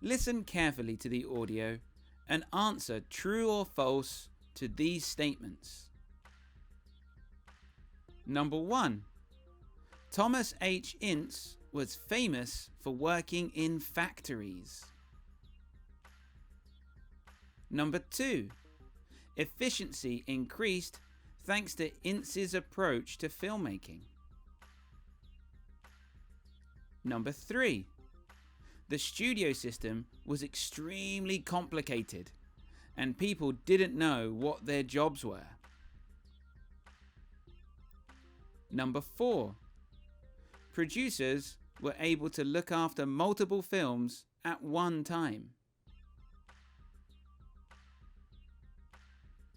Listen carefully to the audio and answer true or false to these statements. Number 1. Thomas H. Ince was famous for working in factories. Number 2. Efficiency increased thanks to Ince's approach to filmmaking. Number 3. The studio system was extremely complicated and people didn't know what their jobs were. Number 4. Producers were able to look after multiple films at one time.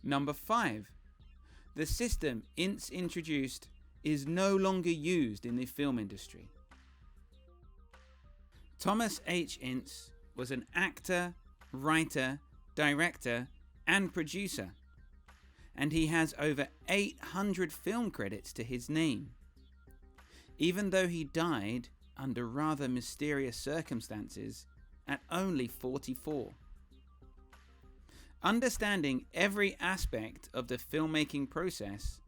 Number 5. The system Ince introduced is no longer used in the film industry. Thomas H. Ince was an actor, writer, director, and producer, and he has over 800 film credits to his name. Even though he died under rather mysterious circumstances at only 44. Understanding every aspect of the filmmaking process,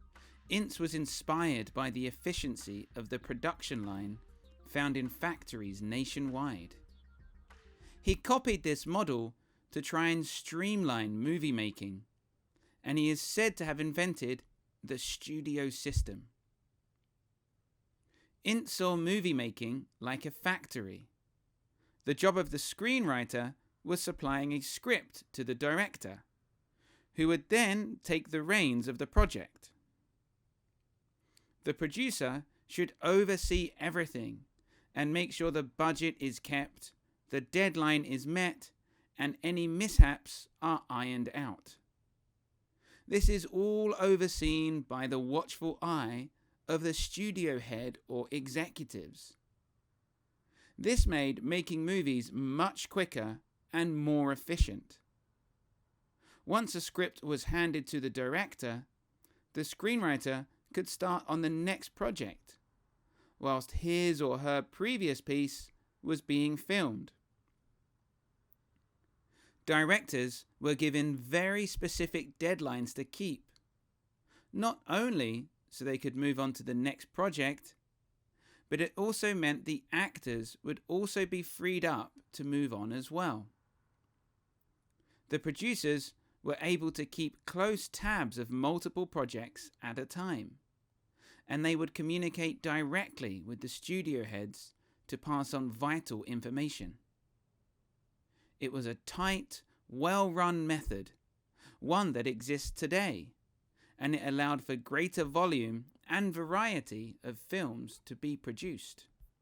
Ince was inspired by the efficiency of the production line found in factories nationwide. He copied this model to try and streamline movie making, and he is said to have invented the studio system. Ince saw movie making like a factory. The job of the screenwriter was supplying a script to the director, who would then take the reins of the project. The producer should oversee everything and make sure the budget is kept, the deadline is met, and any mishaps are ironed out. This is all overseen by the watchful eye of the studio head or executives. This made making movies much quicker and more efficient. Once a script was handed to the director, the screenwriter could start on the next project, whilst his or her previous piece was being filmed. Directors were given very specific deadlines to keep, not only so they could move on to the next project, but it also meant the actors would also be freed up to move on as well. The producers were able to keep close tabs of multiple projects at a time, and they would communicate directly with the studio heads to pass on vital information. It was a tight, well-run method, one that exists today, and it allowed for greater volume and variety of films to be produced.